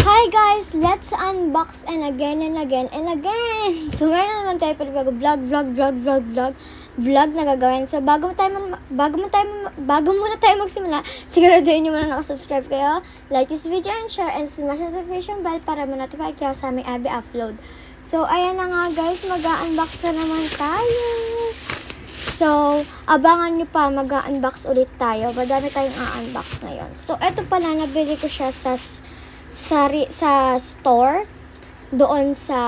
Hi guys! Let's unbox and again and again and again! So meron naman tayo pala vlog na gagawin. So bago muna tayo magsimula, siguraduhin nyo muna nakasubscribe kayo, like this video and share, and smash notification bell para ma-notify kayo sa aming upload. So ayan na nga guys, mag-unbox na naman tayo. So abangan nyo pa, mag-unbox ulit tayo. Madami tayong unbox ngayon. So eto pala, nabili ko siya sa store doon sa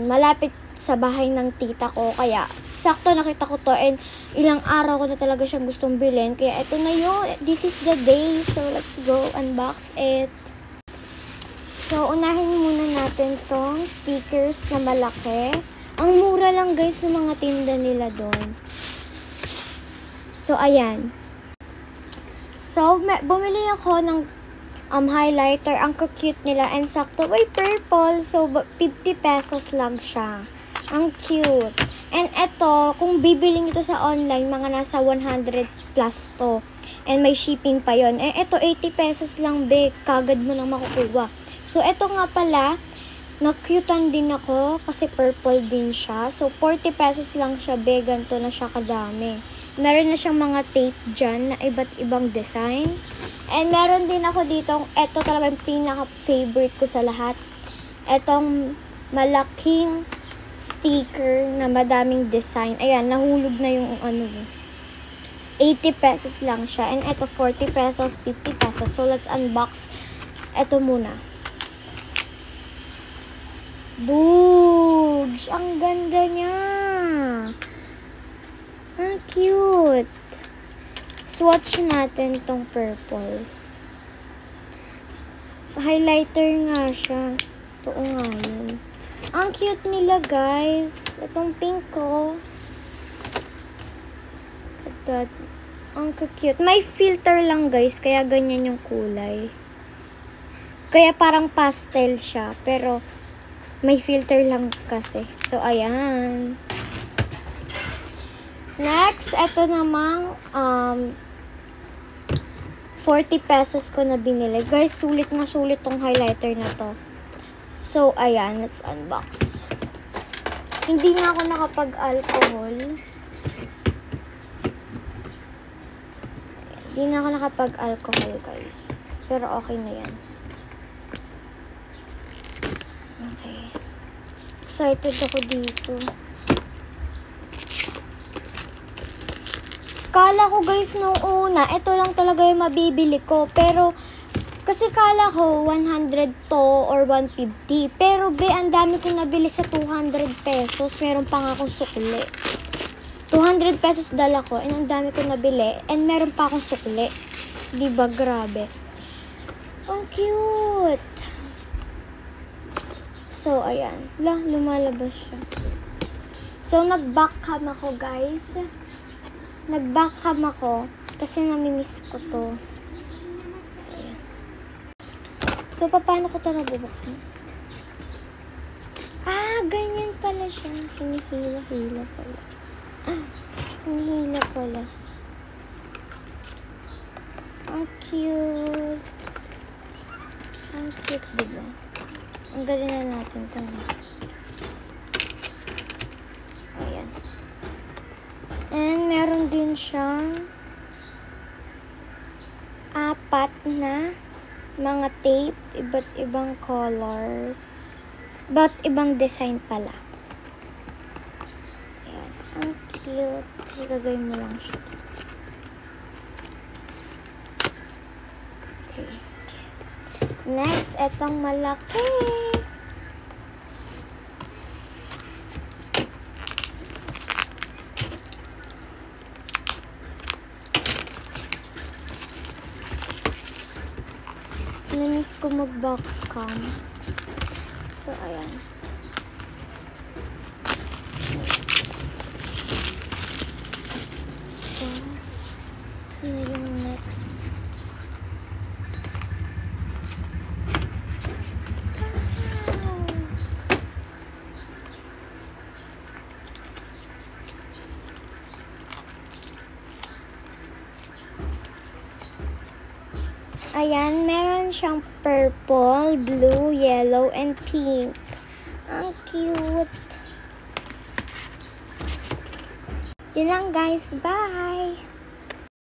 malapit sa bahay ng tita ko, kaya sakto nakita ko to and ilang araw ko na talaga siyang gustong bilhin, kaya ito na yun, this is the day. So let's go unbox it. So unahin muna natin tong stickers na malaki. Ang mura lang guys ng mga tinda nila doon. So ayan, so bumili ako ng highlighter. Ang cute nila and sakto. May purple. So, 50 pesos lang siya. Ang cute. And eto, kung bibili nyo to sa online, mga nasa 100 plus to. And may shipping pa yon. Eh, eto, 80 pesos lang, be. Kagad mo lang makukuha. So, eto nga pala, na-cutean din ako kasi purple din siya. So, 40 pesos lang siya, be. Ganito na siya kadami. Meron na siyang mga tape dyan na iba't ibang design. And meron din ako dito, eto talaga yung pinaka-favorite ko sa lahat. Etong malaking sticker na madaming design. Ayan, nahulog na yung 80 pesos lang siya. And eto 40 pesos, 50 pesos. So let's unbox. Eto muna. Boogs! Ang ganda niya! Ang cute! Swatch natin tong purple. Highlighter nga siya. Ito nga yun. Ang cute nila guys. Itong pink ko. Ang cute. May filter lang guys. Kaya ganyan yung kulay. Kaya parang pastel siya. Pero may filter lang kasi. So ayan. Next, ito namang 40 pesos ko na binili. Guys, sulit na sulit tong highlighter na to. So, ayan. Let's unbox. Hindi na ako nakapag-alcohol. Hindi na ako nakapag-alcohol, guys. Pero okay na yan. Okay. Excited ako dito. Kala ko guys nung una, ito lang talaga yung mabibili ko. Pero, kasi kala ko 100 to or 150. Pero be, ang dami ko nabili sa 200 pesos. Meron pa nga akong sukli. 200 pesos dala ko and ang dami ko nabili. And meron pa akong sukli. Diba? Grabe. Ang cute. So, ayan. Lumalabas siya. So, nag-backcam ako guys. Nag-backcam ako kasi namimiss ko to. So, ayan. So, paano ko ito nabubuksan? Ganyan pala siya. Hinihila-hila pala. Hinihila pala. Ang cute. Ang cute, diba? Ang galing na natin ito. Ayan. And meron din siyang 4 na mga tape, iba't ibang colors, iba't ibang design pala. Ayan, ang cute. Gagawin mo lang siya. Okay. Next, etong malaki. Namiss ko mag-backcam. So, ayan. So na yung next. Ayan, meron meron siyang purple, blue, yellow, and pink. Ang cute. Yun lang guys. Bye!